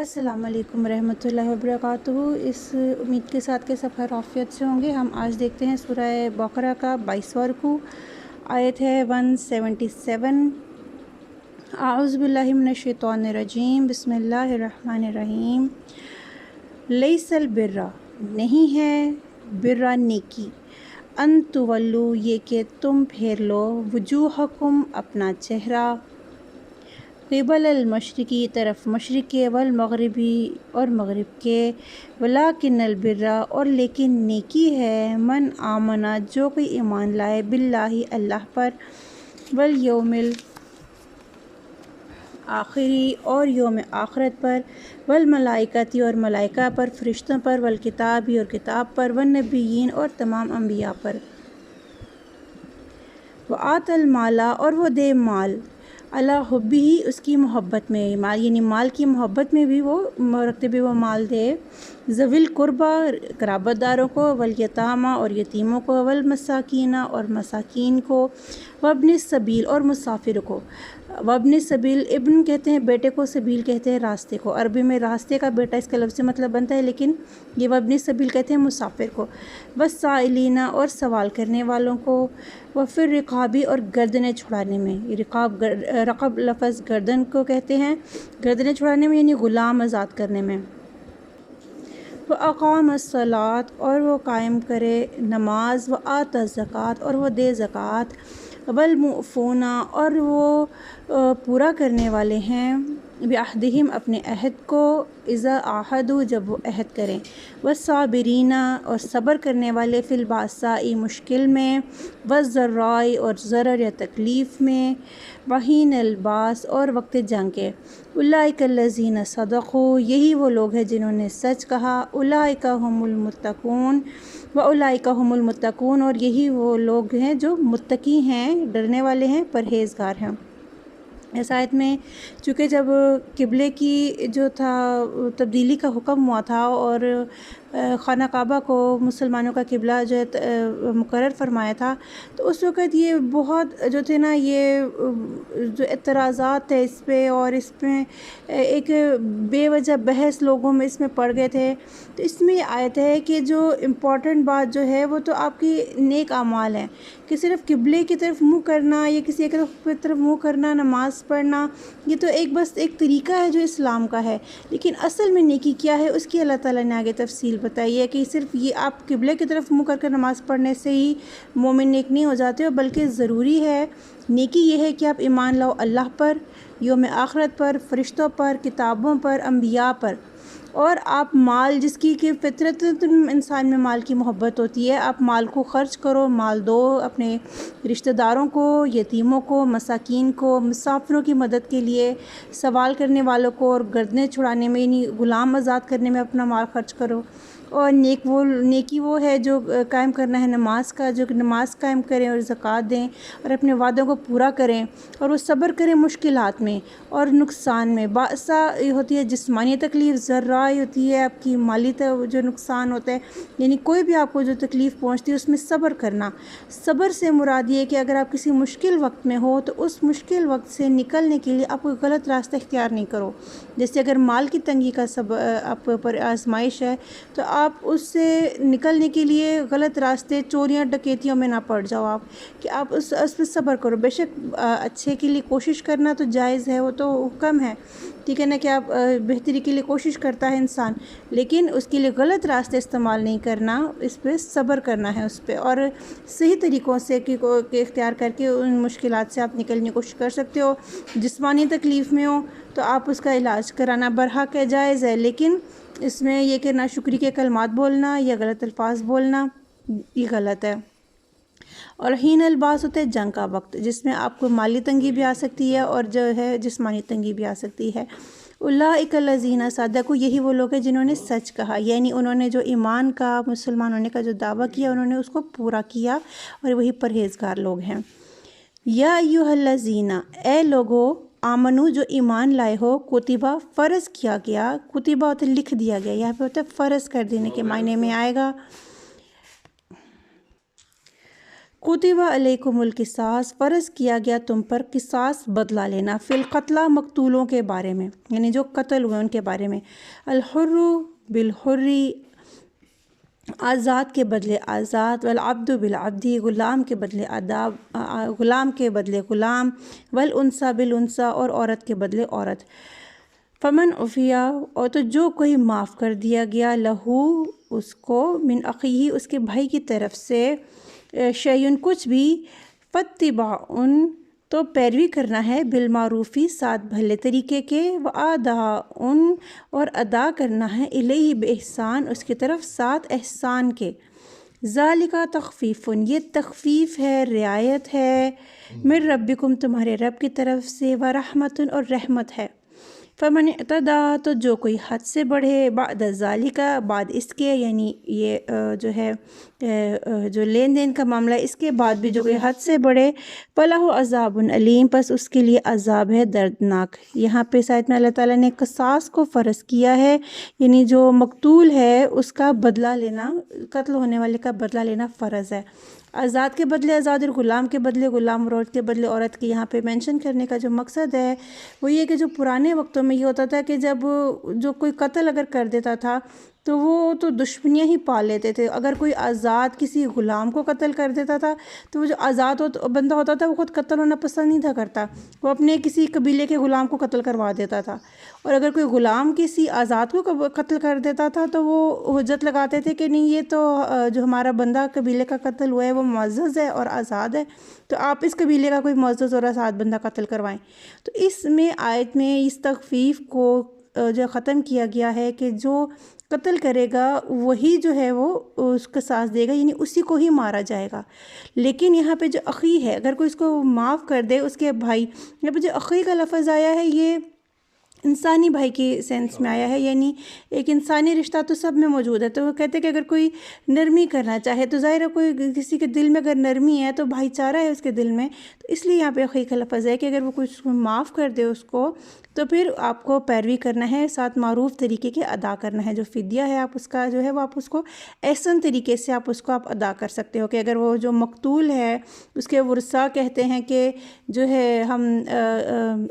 अस्सलाम वालेकुम रहमतुल्लाहि व बरकातुहू। इस उम्मीद के साथ के सब खैर आफियत से होंगे। हम आज देखते हैं सूरह बकरा का 22वां रुकू, आयत है 177। आऊज़ु बिल्लाहि मिनश शैतानिर रजीम, बिस्मिल्लाहिर रहमानिर रहीम। लैसल बिर्रा, नहीं है बिर्रा नेकी, अन तुवल्लू, ये कि तुम फेर लो, वजूहकुम, अपना चेहरा, क़िबल अल-मशरिकी, तरफ मशरिक़ के, वल मग़रिबी, और मग़रिब के, वलाकिन्नल बिर्रा, और लेकिन नेकी है, मन आमना, जो कोई ईमान लाए, बिल्लाहि, अल्लाह पर, वल यौमिल आखिरी, और यौम आखिरत पर, वल मलाइकती, और मलाइका पर, फ़रिश्तों पर, वल किताबी, और किताब पर, वन नबिय्यीन, और तमाम अम्बिया पर। व आतल माला, और वो दे माल, अला हुब्बिही, उसकी मोहब्बत में, माल यानी माल की मोहब्बत में भी वो रखते भी वो माल दे, ज़विल कुर्बा, क़राबतदारों को, वल यतामा, और यतीमों को, वल मसाकीना, और मसाकीन को, वब्न सबील, और मुसाफिर को। वब्न सबील, इब्न कहते हैं बेटे को, सबील कहते हैं रास्ते को। अरबी में रास्ते का बेटा इसका लफ्ज़ से मतलब बनता है, लेकिन ये वब्न सबील कहते हैं मुसाफिर को। वस्साइलीना, और सवाल करने वालों को, व फिर रिकाबी, और गर्दनें छुड़ाने में। रिकाब रक़ब लफ्ज़ गर्दन को कहते हैं, गर्दनें छुड़ाने में यानी ग़ुलाम आज़ाद करने में। व अक़ामस्सलात, और वो कायम करे नमाज, व आता ज़कात, और वो दे ज़कात, वल मुफ़ूना, और वो पूरा करने वाले हैं, बिअहदिहिम, अपने अहद को, इज़ा आहदू, जब वो अहद करें, वस्साबिरीना, और सब्र करने वाले, फ़िल बासाई, मुश्किल में, वज़्ज़र्राई, और ज़रर या तकलीफ़ में, वहीनल बास, और वक्त जंग के। उलाइकल्लज़ीना सदक़ू, यही वो लोग हैं जिन्होंने सच कहा, उलाइका हुमुल मुत्तक़ून, व उलाइका हुमुल मुत्तक़ून, और यही वो लोग हैं जो मुत्तकी हैं, डरने वाले हैं, परहेज़गार हैं। इस आयत में चूँकि जब क़िबले की जो था तब्दीली का हुक्म हुआ था और खाना काबा को मुसलमानों का क़िबला जो है मुकर्रर फरमाया था, तो उस वक़्त ये बहुत जो थे ना, ये जो एतराज़ात थे इस पे, और इसमें एक बेवजह बहस लोगों में इसमें पड़ गए थे। तो इसमें ये आयत है कि जो इम्पॉर्टेंट बात जो है वो तो आपकी नेक आमाल हैं, कि सिर्फ़ क़िबले की तरफ मुँह करना या किसी एक तरफ मुँह करना, नमाज़ पढ़ना, ये तो एक बस एक तरीका है जो इस्लाम का है। लेकिन असल में नेकी क्या है, उसकी अल्लाह ताला ने आगे तफसील बताई है कि सिर्फ़ ये आप क़िबले की तरफ मुँह करके नमाज़ पढ़ने से ही मोमिन नेक नहीं हो जाते हो, बल्कि ज़रूरी है, नेकी ये है कि आप ईमान लाओ अल्लाह पर, यौम आखिरत पर, फ़रिश्तों पर, किताबों पर, अम्बिया पर, और आप माल, जिसकी कि फितरत इंसान में माल की मोहब्बत होती है, आप माल को ख़र्च करो, माल दो अपने रिश्तेदारों को, यतीमों को, मसाकीन को, मुसाफिरों की मदद के लिए, सवाल करने वालों को, और गर्दनें छुड़ाने में यानी ग़ुलाम आज़ाद करने में अपना माल ख़र्च करो। और नेकी वो है जो कायम करना है नमाज का, जो नमाज कायम करें और ज़कात दें और अपने वादों को पूरा करें, और वो सब्र करें मुश्किलात में और नुकसान में। बासा होती है जिस्मानी तकलीफ़, ज़र्राई होती है आपकी माली जो नुकसान होता है, यानी कोई भी आपको जो तकलीफ़ पहुँचती है उसमें सब्र करना। सब्र से मुराद ये है कि अगर आप किसी मुश्किल वक्त में हो तो उस मुश्किल वक्त से निकलने के लिए आप कोई गलत रास्ता इख्तियार नहीं करो। जैसे अगर माल की तंगी का सब आप पर आजमाइश है, तो आप उससे निकलने के लिए गलत रास्ते, चोरियां डकैतियों में ना पड़ जाओ आप, कि आप उस पर सब्र करो। बेशक अच्छे के लिए कोशिश करना तो जायज़ है, वो तो हुक्म है, ठीक है ना, कि आप बेहतरी के लिए कोशिश करता है इंसान, लेकिन उसके लिए गलत रास्ते इस्तेमाल नहीं करना, इस पर सब्र करना है उस पर, और सही तरीक़ों से कि इख्तियार करके उन मुश्किलात से आप निकलने की कोशिश कर सकते हो। जिस्मानी तकलीफ़ में हो तो आप उसका इलाज कराना बरहक है, जायज़ है, लेकिन इसमें यह कि नाशुक्री के कलमात बोलना या गलत अल्फाज बोलना ये गलत है। और हीन अल्बास होता है जंग का वक्त, जिसमें आपको माली तंगी भी आ सकती है और जो है जिस्मानी तंगी भी आ सकती है। उल्लाइकल्लज़ीना सदक़ू, यही वो लोग हैं जिन्होंने सच कहा, यानी उन्होंने जो ईमान का, मुसलमान होने का जो दावा किया उन्होंने उसको पूरा किया, और वही परहेज़गार लोग हैं। या अय्युहल्लज़ीना, ए लोगो, आमनु, जो ईमान लाए हो, कुतिबा, फ़र्ज़ किया गया, कुतिबा होता है लिख दिया गया, यहाँ पे होता है फ़र्ज़ कर देने के मायने में आएगा। कुतिबा अलैकुमुल क़िसास, फ़र्ज़ किया गया तुम पर क़िसास बदला लेना, फ़िल क़त्ला मक़तूलों के बारे में, यानी जो कत्ल हुए उनके बारे में। अल हुर्रु बिल हुर्री, आज़ाद के बदले आज़ाद, वल अब्दु बिल अब्दी, ग़ुलाम के बदले अदाब, ग़ुलाम के बदले ग़ुलाम, वल उनसा बिल उनसा, और औरत के बदले औरत। फ़मन उफ़िया, और तो जो कोई माफ़ कर दिया गया, लहू उसको, मिन अख़ीही उसके भाई की तरफ से, शैयुन कुछ भी, फ़त्तिबाउन तो पैरवी करना है, बिलमारूफ़ी साथ भले तरीके के, व अदाउन और अदा करना है, इलैहि बेहसान उसकी तरफ साथ एहसान के। ज़ालिका तख़फ़ीफ़ुन, ये तख़फ़ीफ़ है, रियायत है, मिर रब्बिकुम तुम्हारे रब की तरफ से, व रहमतुन और रहमत है। फ़मन इअ्तदा, तो जो कोई हद से बढ़े, बाद ज़ालिका बाद इसके, यानी ये जो है जो लेन देन का मामला है इसके बाद भी जो कोई हद से बढ़े, फलहु अज़ाबुन अलीम, बस उसके लिए अज़ाब है दर्दनाक। यहाँ पे साथ में अल्लाह ताला ने क़िसास को फ़र्ज़ किया है, यानी जो मक़तूल है उसका बदला लेना, कत्ल होने वाले का बदला लेना फ़र्ज़ है। आज़ाद के बदले आज़ाद और ग़ुलाम के बदले ग़ुलाम और औरत के बदले औरत के यहाँ पे मेंशन करने का जो मकसद है वो ये कि जो पुराने वक्तों में ये होता था कि जब जो कोई कत्ल अगर कर देता था तो वो तो दुश्मनियाँ ही पाल लेते थे। अगर कोई आज़ाद किसी ग़ुलाम को कत्ल कर देता था तो वो जो आज़ाद बंदा होता था वो खुद कत्ल होना पसंद नहीं था करता, वो अपने किसी कबीले के ग़ुलाम को कत्ल करवा देता था। और अगर कोई ग़ुलाम किसी आज़ाद को कत्ल कर देता था तो वो हुज्जत लगाते थे कि नहीं ये तो जो हमारा बंदा कबीले का कत्ल हुआ है वो मुअज़्ज़ज़ है और आज़ाद है, तो आप इस कबीले का कोई मुअज़्ज़ज़ और आज़ाद बंदा कत्ल करवाएं। तो इसमें आयत में इस तख़फ़ीफ़ को जो ख़त्म किया गया है कि जो कत्ल करेगा वही जो है वो उसका क़िसास देगा, यानी उसी को ही मारा जाएगा। लेकिन यहाँ पे जो अख़ी है, अगर कोई इसको माफ़ कर दे उसके भाई, यहाँ पे जो अख़ी का लफ्ज़ आया है ये इंसानी भाई के सेंस में आया है, यानी एक इंसानी रिश्ता तो सब में मौजूद है। तो वो कहते हैं कि अगर कोई नरमी करना चाहे तो ज़ाहिर है कोई किसी के दिल में अगर नरमी है तो भाईचारा है उसके दिल में, तो इसलिए यहाँ पे अख़ी का लफ्ज़ है कि अगर वो कुछ माफ़ कर दे उसको तो फिर आपको पैरवी करना है, साथ मारूफ़ तरीके के अदा करना है। जो फ़िदिया है आप उसका जो है वो आप उसको एहसन तरीके से आप उसको आप अदा कर सकते हो कि अगर वो जो मक़तूल है उसके वर्सा कहते हैं कि जो है हम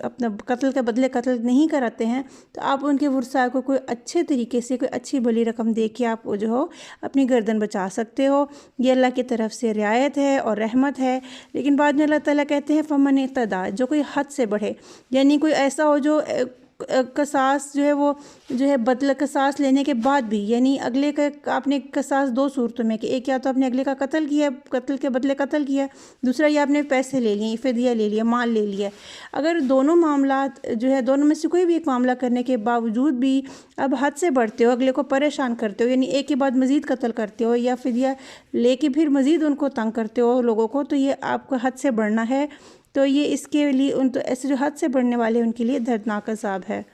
अपना कत्ल के बदले कत्ल नहीं कराते हैं, तो आप उनके वर्सा को कोई अच्छे तरीके से कोई अच्छी भली रकम दे के आप जो हो अपनी गर्दन बचा सकते हो। ये अल्लाह की तरफ से रियायत है और रहमत है। लेकिन बाद में अल्लाह ताला कहते हैं फ़मन इअ्तदा, जो कोई हद से बढ़े, यानी कोई ऐसा हो जो क़िसास जो है वो जो है बदला क़िसास लेने के बाद भी, यानी अगले का आपने क़िसास दो सूरतों में कि एक या तो आपने अगले का कत्ल किया, कत्ल के बदले कत्ल किया, दूसरा या आपने पैसे ले लिए, फ़िदिया ले लिया, माल ले लिया। अगर दोनों मामलात जो है दोनों में से कोई भी एक मामला करने के बावजूद भी अब हद से बढ़ते हो, अगले को परेशान करते हो, यानी एक के बाद मज़ीद कत्ल करते हो या फ़िदिया लेके फिर मज़ीद उनको तंग करते हो लोगों को, तो ये आपको हद से बढ़ना है। तो ये इसके लिए उन तो ऐसे जो हद से बढ़ने वाले उनके लिए दर्दनाक अज़ाब है।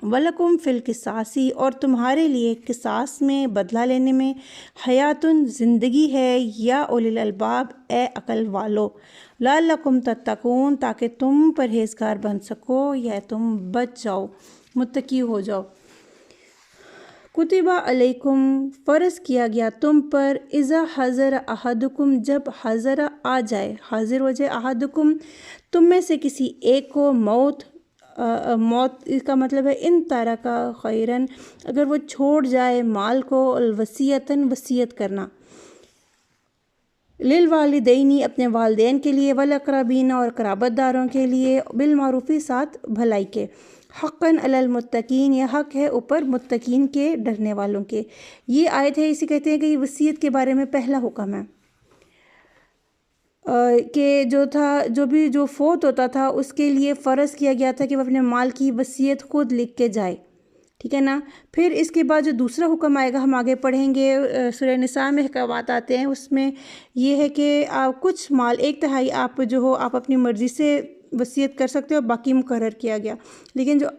वलकुम फ़िल क़िसासी, और तुम्हारे लिए क़िसास में बदला लेने में, हयातुन ज़िंदगी है, या उलिल अलबाब ए अक़ल वालो, लअल्लकुम तत्तकून ताकि तुम परहेज़गार बन सको या तुम बच जाओ, मुत्तकी हो जाओ। कुतिबा अलैकुम, फ़र्ज़ किया गया तुम पर, इज़ा हज़र अहदुकुम जब हज़र आ जाए, हाजिर हो जाए, अहदुकुम तुम में से किसी एक को मौत, मौत इसका मतलब है इन तारा का खैरन, अगर वो छोड़ जाए माल को, वसीयतन वसीयत करना, लिल वालिदैनी अपने वालिदैन के लिए, वल अक़रबीन और क़राबतदारों के लिए, बिल मारूफ़ी साथ भलाई के, हक़्क़न अलल मुत्तकीन यह हक़ है ऊपर मुत्तकीन के डरने वालों के। ये आयत है, इसे कहते हैं कि वसीयत के बारे में पहला हुक्म है कि जो फोत होता था उसके लिए फ़र्ज़ किया गया था कि वह अपने माल की वसीयत खुद लिख के जाए, ठीक है ना। फिर इसके बाद जो दूसरा हुक्म आएगा हम आगे पढ़ेंगे, सूरह निसा में कहवात आते हैं, उसमें ये है कि आप कुछ माल 1/3 आप जो हो आप अपनी मर्ज़ी से वसीयत कर सकते हो, बाकी मुकर्रर किया गया। लेकिन जो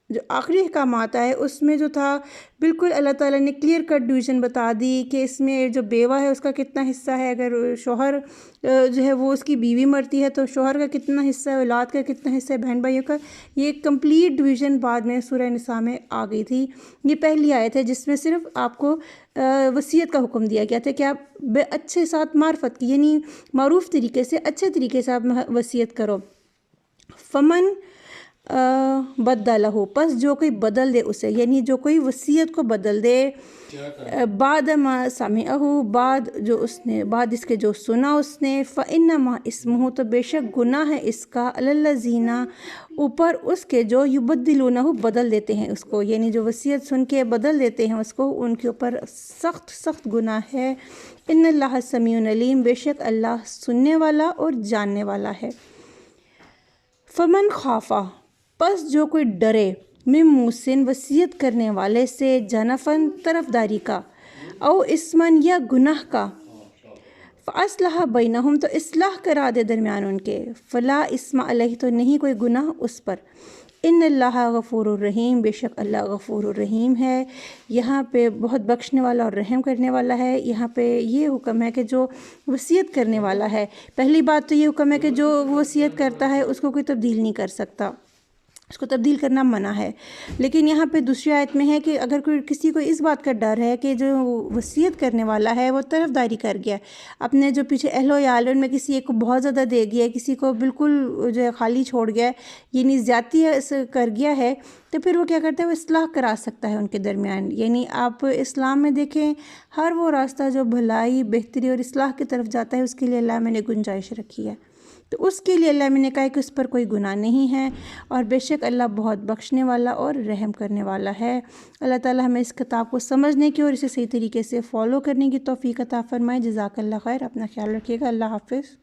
جو آخری احکامات آئے اس میں جو تھا بالکل اللہ تعالیٰ نے کلیئر کٹ ڈویژن بتا دی کہ اس میں جو بیوہ ہے اس کا کتنا حصہ ہے، اگر شوہر جو ہے وہ اس کی بیوی مرتی ہے تو شوہر کا کتنا حصہ ہے، اولاد کا کتنا حصہ ہے، بہن بھائیوں کا. یہ کمپلیٹ ڈویژن بعد میں سورہ نساء میں آ گئی تھی. یہ پہلی آیت ہے جس میں صرف آپ کو وصیت کا حکم دیا گیا تھا کہ آپ اچھے ساتھ معرفت کی، یعنی معروف طریقے سے اچھے طریقے سے آپ وصیت کرو. فمن بدلہ، پس جو کوئی بدل دے اسے، یعنی جو کوئی وصیت کو بدل دے، بعد ما سمعہ، بعد اس کے جو سنا اس نے، فإنما اسمہ، تو بے شک گناہ ہے اس کا، علی الذین، اوپر اس کے جو یبدلونہ، بدل دیتے ہیں اس کو، یعنی جو وصیت سن کے بدل دیتے ہیں اس کو، ان کے اوپر سخت سخت گناہ ہے. ان اللہ سمیع علیم، بے شک اللہ سننے والا اور جاننے والا ہے. فمن خافا، پس جو کوئی ڈرے، من موسن، وصیت کرنے والے سے، جنفن، طرفداری کا، او اسمن، یا گناہ کا، فاصلح بینہم، تو اصلاح کرا دے درمیان ان کے، فلا اسم علیہ، تو نہیں کوئی گناہ اس پر. ان اللہ غفور الرحیم، بے شک اللہ غفور الرحیم ہے، یہاں پہ بہت بخشنے والا اور رحم کرنے والا ہے. یہاں پہ یہ حکم ہے کہ جو وصیت کرنے والا ہے، پہلی بات تو یہ حکم ہے کہ جو وصیت کرتا ہے اس کو کوئی تبدیل نہیں کر سکتا، اس کو تبدیل کرنا منع ہے. لیکن یہاں پہ دوسری آیت میں ہے کہ اگر کوئی کسی کو اس بات کا ڈر ہے کہ جو وصیت کرنے والا ہے وہ طرفداری کر گیا، اپنے جو پیچھے اہل و عیال ان میں کسی ایک کو بہت زیادہ دے گیا ہے، کسی کو بالکل جو ہے خالی چھوڑ گیا ہے، یعنی زیادتی کر گیا ہے، تو پھر وہ کیا کرتا ہے، وہ اصلاح کرا سکتا ہے ان کے درمیان. یعنی آپ اسلام میں دیکھیں ہر وہ راستہ جو بھلائی، بہتری اور اصلاح کی طرف جاتا ہے اس کے لیے اللہ میں نے گنجائش رکھی ہے، تو اس کے لیے اللہ میں نے کہا کہ اس پر کوئی گناہ نہیں ہے، اور بے شک اللہ بہت بخشنے والا اور رحم کرنے والا ہے. اللہ تعالیٰ ہمیں اس کتاب کو سمجھنے کی اور اسے صحیح طریقے سے فالو کرنے کی توفیق عطا فرمائے. جزاک اللہ خیر. اپنا خیال رکھیے گا. اللہ حافظ.